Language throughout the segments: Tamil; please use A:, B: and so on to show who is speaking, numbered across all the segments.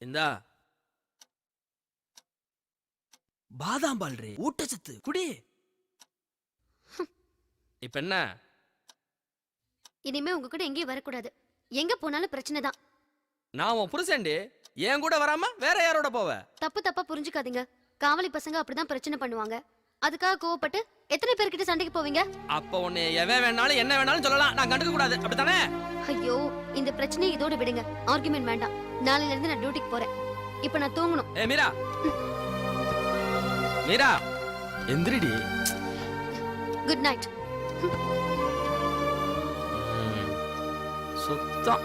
A: இந்தா பாதாம் பால் ரே, ஊட்டச்சத்து குடி. இப்ப என்ன?
B: இனிமே உங்க கூட எங்கேயும் வரக்கூடாது. எங்க போனாலும் பிரச்சனை தான்.
A: நான் உன் புருஷன்டி, என் கூட வராம வேற யாரோட போவ?
B: தப்பா புரிஞ்சுக்காதீங்க. காவலி பசங்க அப்படிதான் பிரச்சனை பண்ணுவாங்க. அதுக்காக கோவப்பட்டு எத்தனை பேர்கிட்ட சண்டைக்கு போவீங்க?
A: அப்ப உன்னை எவன் வேணாலும் என்ன வேணாலும் சொல்லலாம், நான் கண்டுக்க கூடாது, அப்படித்தானே?
B: ஐயோ, இந்த பிரச்சனையை இதோட விடுங்க. ஆர்குமெண்ட் வேண்டாம். நாளையில இருந்து நான் டியூட்டிக்கு போறேன். இப்ப நான் தூங்கணும்.
A: ஏ மீரா, மீரா எந்திரிடி.
B: Good night.
A: சுத்தம்.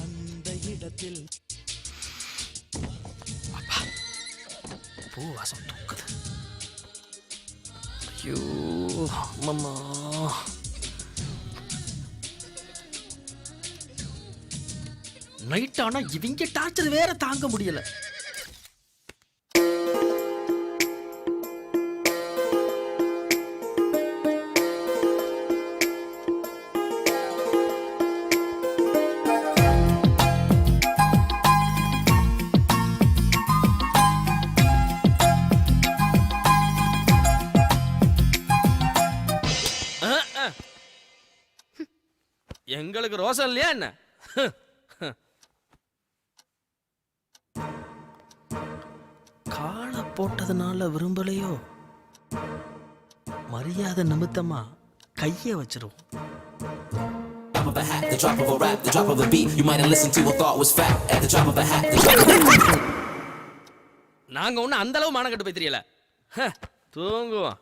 A: அந்த இடத்தில் பூ வாசம் தூக்குது. ஐயோ அம்மா, நைட் ஆனா இவங்க டார்ச்சர் வேற தாங்க முடியல. எங்களுக்கு ரோசம் இல்லையா என்ன? காலை போட்டதுனால விரும்பலையோ, மரியாதை நிமித்தமா கைய வச்சிருவோம்.
C: Of a hat, the drop of a rap, the drop of a beat. You might have listened to a thought was fat. At the drop of a hat, the drop of a
A: நாங்க ஒண்ணு அந்த அளவு மானம் கட்டு போய் தெரியல. தூங்குவோம்.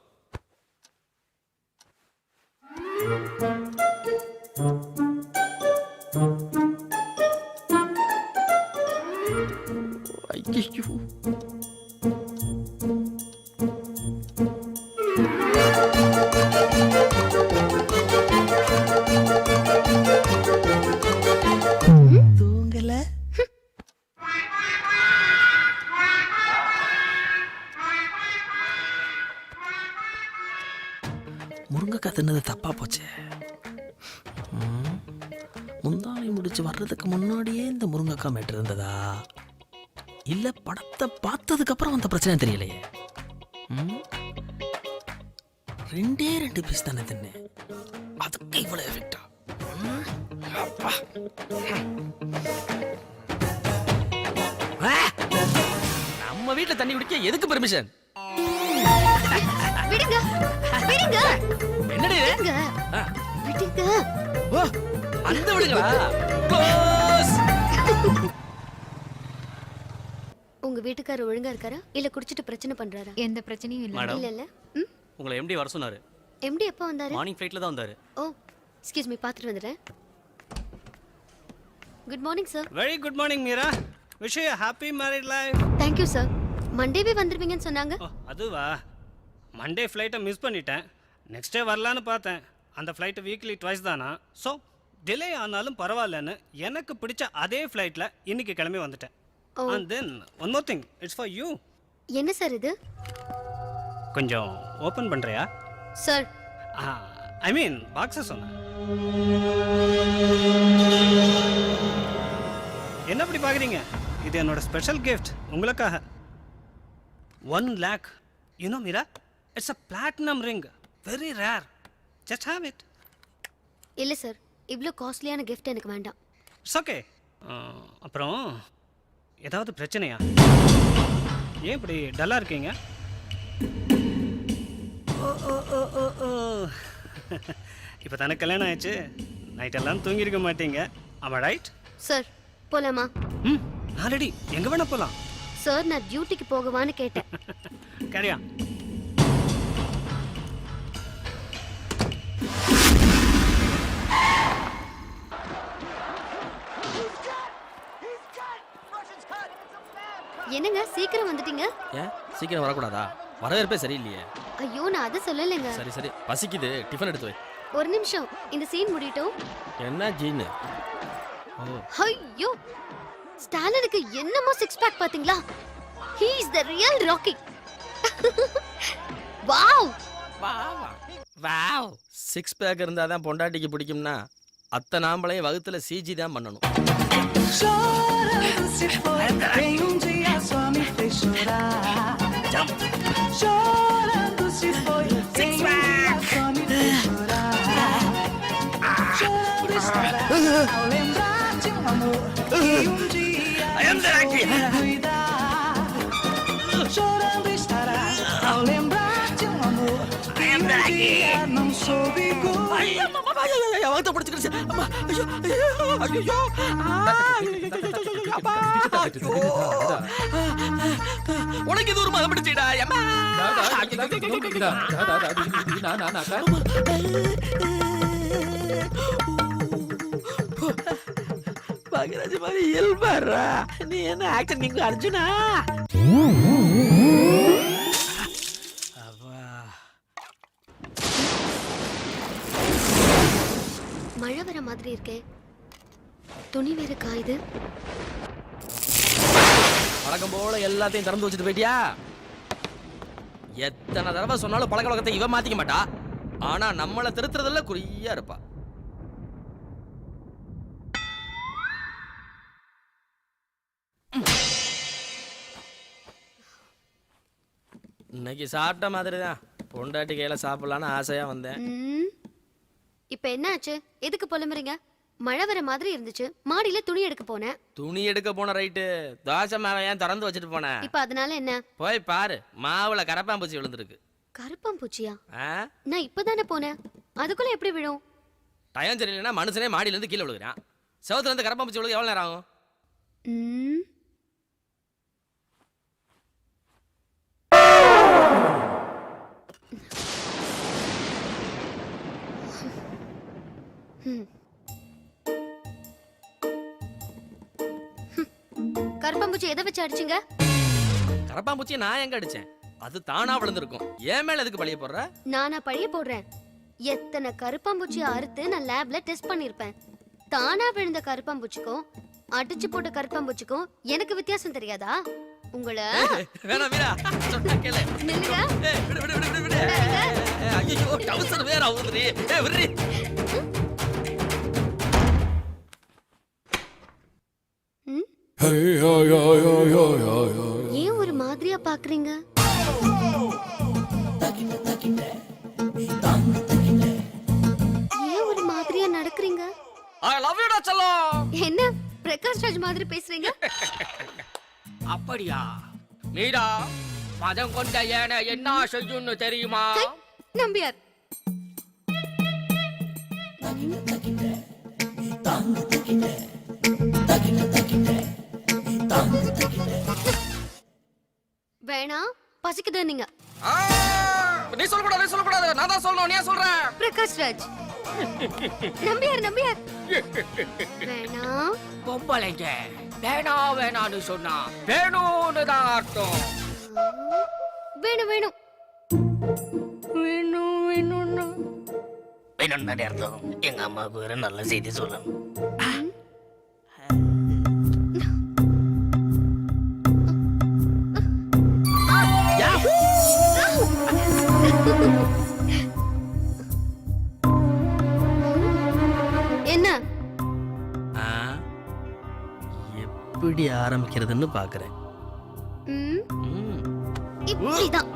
A: ஐயோ, தூங்கல. முருங்கைக்காய் தின்னது தப்பா போச்சு. முந்தானை முடிச்சு வர்றதுக்கு முன்னாடியே இந்த முருங்கைக்காய் மேட்டு இருந்ததா, இல்ல படத்தை பார்த்ததுக்கு அப்புறம் அந்த பிரச்சனை தெரியலையே. ரெண்டே 2 பீஸ் தானே தின்னேன், அதுக்கு இவ்வளவு எஃபெக்டா? நம்ம வீட்டுல தண்ணி குடிக்க எதுக்கு பெர்மிஷன்?
B: விடுங்க, விடுங்க.
A: என்னடி
B: விடுங்க, விடுங்க.
A: ஓ, அந்த விடுங்களா? க்ளோஸ்.
B: உங்க வீட்டுக்காரர் ஒழுங்கா இருக்காரா இல்ல குடிச்சிட்டு பிரச்சனை பண்றாரா?
D: எந்த பிரச்சனையும் இல்ல.
B: இல்ல இல்ல.
E: உங்களை எம்டி வர சொன்னாரு.
B: எம்டி எப்போ வந்தாரு?
E: மார்னிங் ஃளைட்ல தான் வந்தாரு.
B: ஓ, எக்ஸ்கியூஸ் மீ, பாத்துட்டு வந்துறேன். Good morning sir.
E: Very good morning Meera. Wish you happy married life.
B: Thank you sir. மண்டேவே வந்துருவீங்கன்னு சொன்னாங்க.
E: அதுவா, மண்டே ஃப்ளைட்டை மிஸ் பண்ணிட்டேன். நெக்ஸ்ட் டே வரலான்னு பார்த்தேன். அந்த ஃப்ளைட்டு வீக்லி ட்வைஸ் தானா, ஸோ டிலே ஆனாலும் பரவாயில்லன்னு எனக்கு பிடிச்ச அதே ஃப்ளைட்டில் இன்னைக்கு கிளம்பி வந்துட்டேன். And then one more thing, it's for you.
B: என்ன சார் இது?
E: கொஞ்சம் ஓப்பன் பண்ணுறியா?
B: சார்,
E: ஐ மீன் பாக்ஸை சொன்னேன். என்ன அப்படி பார்க்குறீங்க? இது என்னோட ஸ்பெஷல் கிஃப்ட் உங்களுக்காக. 1 lakh. You know, Mira, it's a platinum ring. Very rare. Just have it.
B: இல்ல சார், இவ்ளோ காஸ்ட்லியான gift எனக்கு வேண்டாம்.
E: It's okay. அப்புறம் ஏதாவது பிரச்சனையா? ஏன் இப்படி டல்லாக இருக்கீங்க? இப்போ தானே கல்யாணம் ஆயிடுச்சு, நைட்டெல்லாம் தூங்கியிருக்க மாட்டீங்க. ஆமா ரைட்?
B: சார், போலாமா?
E: நான் ரெடி, எங்கே வேணா போகலாம்.
B: சார், நான் டியூட்டிக்கு போகவான்னு கேட்டேன்.
E: கரியா.
B: என்னங்க சீக்கிரம் வந்துட்டீங்க?
A: ஏன் சீக்கிரம் வரக்கூடாதா? வரவேற்பே சரியில்லையே.
B: ஐயோ, நான் அதை சொல்லலைங்க.
A: சரி சரி, பசிக்குது, டிஃபன் எடுத்து வை.
B: ஒரு நிமிஷம், இந்த சீன் முடியட்டும்.
A: என்ன ஜீனு?
B: ஐயோ, ஸ்டாலினுக்கு என்னமோ சிக்ஸ் பேக் பாத்தீங்களா? He is the real Rocky. Wow
A: wow 6 pack இருந்தா தான் பொண்டாட்டிக்கு பிடிக்கும்னா அத்தனை ஆம்பளையும் வகுத்துல சிஜி தான் பண்ணணும்.
D: Chorando se foi, em dia só me fez chorar. Chorando se foi, em dia só me fez chorar. Chorando estará ao lembrar de amor que dia não soube cuidar. Chorando estará ao lembrar de amor que dia não soube cuidar.
A: வகுத்த பிடிச்சிருச்சு. அம்மா ஐயோ ஐயோ உனக்கு இது ஒரு மதம் பிடிச்சிடா. பாகராஜ் மாதிரி இயல்பாரா. நீ என்ன ஆக்டர் நீங்க அர்ஜுனா?
B: மழை வர மாதிரி இருக்கே. துணி வேற காயுது.
A: பழக்கம் போல எல்லாத்தையும் திறந்து வச்சுட்டு போயிட்டியா? எத்தனை தடவை சொன்னாலும் பழக்க வழக்கத்தை இவ மாத்திக்க மாட்டா. ஆனா நம்மள திருத்துறதுல குறியா இருப்பா. இன்னைக்கு சாப்பிட்ட மாதிரி தான். பொண்டாட்டி கையில சாப்பிடலான்னு ஆசையா வந்தேன்.
B: இப்ப என்ன ஆச்சு? எதுக்கு புலம்புறீங்க? மழை வர மாதிரி இருந்துச்சு, மாடியில துணி எடுக்க போனேன்.
A: துணி எடுக்க போன ரைட்டு, தோசை மாவை ஏன் திறந்து வச்சுட்டு போனேன்?
B: இப்ப அதனால என்ன?
A: போய் பாரு, மாவுல கரப்பாம்பூச்சி விழுந்திருக்கு.
B: கரப்பாம்பூச்சியா?
A: ஆ?
B: நான் இப்பதானே போனேன், அதுக்குள்ள எப்படி விழும்?
A: டயம் சரியில்லைன்னா மனுஷனே மாடியில இருந்து கீழே விழுகிறான். செவத்துல இருந்து கரப்பாம்பூச்சி விழுக எவ்வளவு நேரம் ஆகும்?
B: கரப்பாம்பூச்சி எதை வச்சு அடிச்சீங்க?
A: கரப்பாம்பூச்சி நான் எங்க அடிச்சேன்? அது தானா விழுந்திருக்கும். ஏன் மேல எதுக்கு பழிய போடுற?
B: நானா பழிய போடுறேன்? எத்தனை கரப்பாம்பூச்சியை அறுத்து நான் லேப்ல டெஸ்ட் பண்ணிருப்பேன். தானா விழுந்த கரப்பாம்பூச்சிக்கும் அடிச்சு போட்ட கரப்பாம்பூச்சிக்கும் எனக்கு வித்தியாசம் தெரியாதா? உங்களை
A: வேணா வீரா சொன்னா கேளு.
B: நில்லுங்க.
A: விடு விடு விடு விடு. ஐயோ டவுசர் வேற ஆவுதுடி. விடுடி.
B: ஏன் ஒரு மாதிரியா பாக்குறீங்க? ஏன் ஒரு மாதிரியா நடக்கிறீங்க?
A: I love you டா செல்லம்.
B: என்ன பிரகாஷ் ராஜ் மாதிரி பேசுறீங்க?
A: அப்படியா? மீரா மதம் கொண்ட ஏன என்ன செய்யும்னு தெரியுமா?
B: நம்பியார். வேணா பசிக்குது நீங்க.
A: நீ சொல்லக்கூடாது, நான் தான் சொல்லணும். நீ சொல்ற
B: பிரகாஷ் ராஜ். நம்பியார் நம்பியார். வேணா
A: பொம்பளைங்க வேணான்னு சொன்னா வேணும்னு தான் அர்த்தம்.
B: வேணும் வேணும்
A: வேணும் அர்த்தம். எங்க அம்மாவுக்கு வேற நல்ல செய்தி சொல்லணும்.
B: என்ன
A: எப்படி ஆரம்பிக்கிறதுன்னு பாக்குறேன்.
B: இப்படிதான்.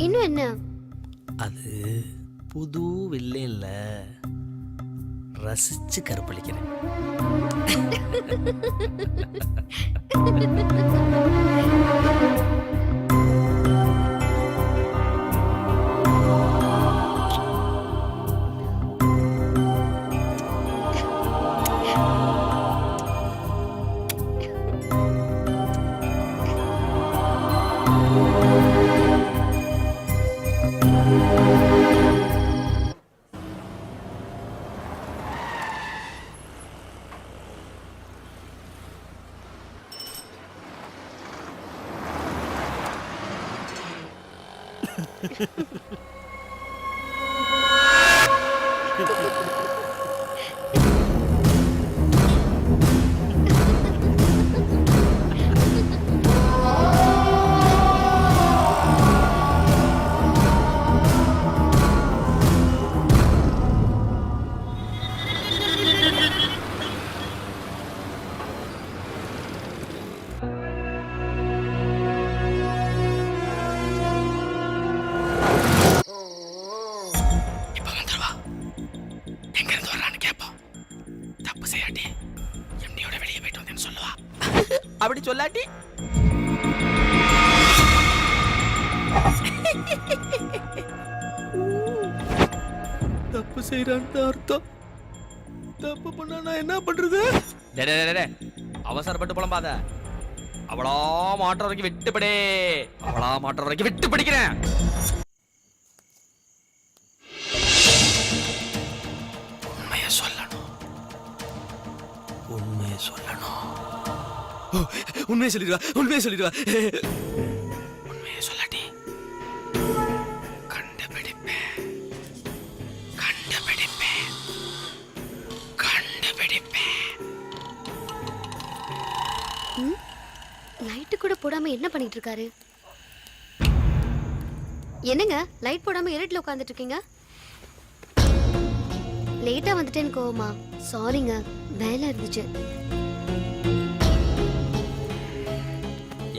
B: இன்னும் என்ன?
A: அது புது வில்லைன்ல ரசிச்சு கருப்பளிக்கிறேன். சொல்லாட்டி தப்பு செய்யறான்னு அர்த்தம். தப்பு பண்ணா நான் என்ன பண்றது? அவசரப்பட்டு புலம்பாத. அவளா மாற்ற வரைக்கும் விட்டுப்படே. அவளா மாற்ற வரைக்கும் விட்டு பிடிக்கிறேன். உண்மையை சொல்லணும். உண்மையை சொல்லணும். உண்மையை சொல்லிடுவா. உண்மையை சொல்லிடுவா. உண்மையை சொல்லாட்டி கண்டுபிடிப்பேன். கண்டுபிடிப்பேன். கண்டுபிடிப்பேன்.
B: லைட்டு கூட போடாம என்ன பண்ணிட்டு இருக்காரு? என்னங்க லைட் போடாம இருட்டுல உட்கார்ந்துட்டு இருக்கீங்க? லேட்டா வந்துட்டேன்னு கோவமா? சாரிங்க, வேலை இருந்துச்சு.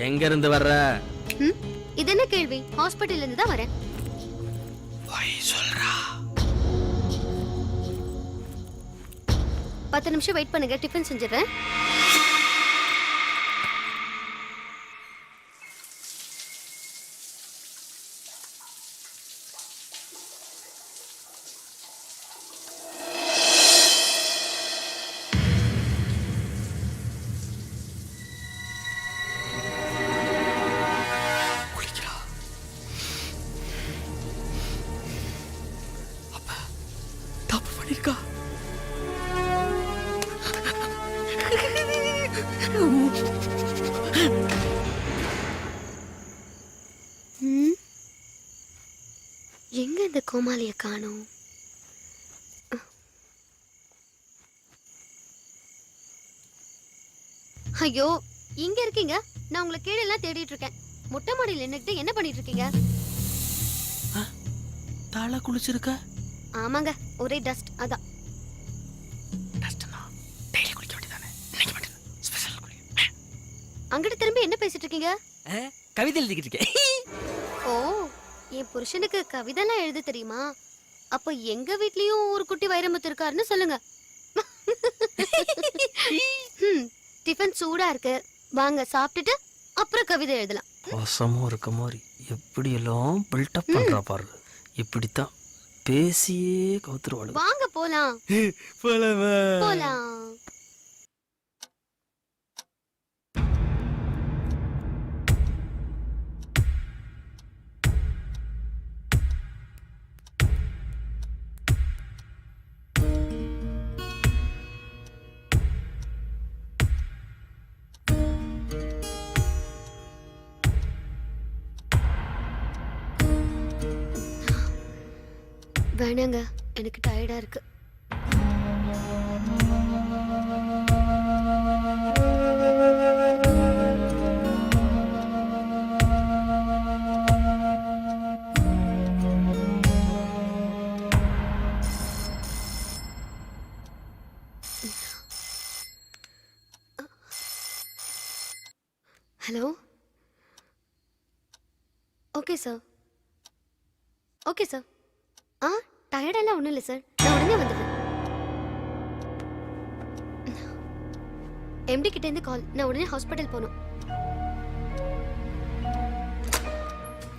A: எங்க இருந்து வர்ற?
B: இது என்ன கேள்வி? ஹாஸ்பிட்டல்ல இருந்து தான் வரேன்.
A: போய் சொல்றா.
B: 10 நிமிஷம் வெயிட் பண்ணுங்க, டிஃபன் செஞ்சிடறேன்.
A: தப்பு பண்ணிருக்கா.
B: எங்க இந்த கோமாளிய காணோம்? ஐயோ, இங்க இருக்கீங்க. நான் உங்களை கீழே எல்லாம் தேடிட்டு இருக்கேன். மொட்டை மாடியில் நின்னுக்கிட்டு என்ன பண்ணிட்டு இருக்கீங்க?
A: தலை குளிச்சிருக்க?
B: ஆமாங்க, ஒரே டஸ்ட். அதான்.
A: டஸ்ட்னா டெய்லி குளிக்க வேண்டியதானே? இன்னைக்கு மட்டும் ஸ்பெஷல் குளி.
B: அங்கிட்டு திரும்பி என்ன பேசிட்டு இருக்கீங்க?
A: கவிதை எழுதிக்கிட்டு இருக்கேன்.
B: ஓ, என் புருஷனுக்கு கவிதைலாம் எழுத தெரியுமா? அப்ப எங்க வீட்லயும் ஒரு குட்டி வைரமுத்து இருக்காருன்னு சொல்லுங்க. டிஃபன் சூடா இருக்கு, வாங்க சாப்பிட்டுட்டு அப்புறம் கவிதை எழுதலாம்.
A: வசமும் இருக்க மாதிரி எப்படி எல்லாம் பில்டப் பண்றா பாரு. இப்படித்தான் பேசியே கவுத்துருவாளு.
B: வாங்க போலாம். போலாம். வேணாங்க, எனக்கு டயர்டா இருக்கு. Hello. Okay sir. Okay sir. டயர்டெல்லாம் ஒன்றும் இல்லை சார், நான் உடனே வந்துடுறேன். எம்டி கிட்டேருந்து கால், நான் உடனே ஹாஸ்பிட்டல் போகணும்.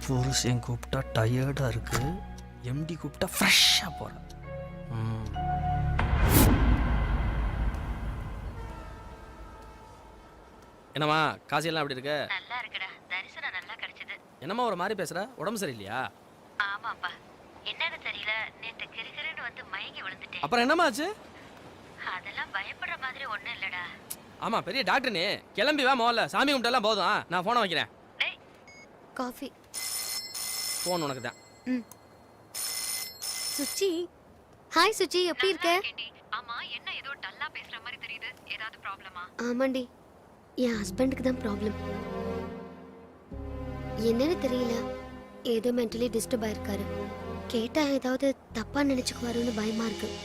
A: புருஷன் கூப்பிட்டா டயர்டா இருக்கு, எம்டி கூப்பிட்டா ஃப்ரெஷ்ஷாக போகிறேன். என்னம்மா காசியெல்லாம் எப்படி இருக்கு?
F: நல்லா இருக்குடா, தரிசனம் நல்லா கிடைச்சது.
A: என்னம்மா ஒரு மாதிரி பேசுற? உடம்பு சரியில்லையா?
F: ஆமாப்பா, என்னன்னு தெரியல, நேத்து கிறுகிறுன்னு வந்து மயங்கி விழுந்துட்டேன்.
A: அப்புறம் என்னம்மா ஆச்சு?
F: அதெல்லாம் பயப்படுற மாதிரி ஒண்ணும் இல்லடா.
A: ஆமா பெரிய டாக்டர் நீ, கிளம்பி வா முதல்ல. சாமி கும்பிட்டெல்லாம் போதும், நான் போனை வைக்கிறேன்.
B: காஃபி.
A: போன் உனக்கு தான்.
B: சுச்சி. ஹாய் சுச்சி, எப்படி இருக்க?
F: ஆமா, என்ன ஏதோ டல்லா பேசுற மாதிரி தெரியுது, ஏதாவது ப்ராப்ளமா?
B: ஆமாண்டி, என் ஹஸ்பண்டுக்கு தான் ப்ராப்ளம். என்னன்னு தெரியல, ஏதோ மென்டலி டிஸ்டர்ப் ஆயிருக்காரு. கேட்டா ஏதாவது தப்பா நினைச்சுக்குவாருன்னு பயமா இருக்கு.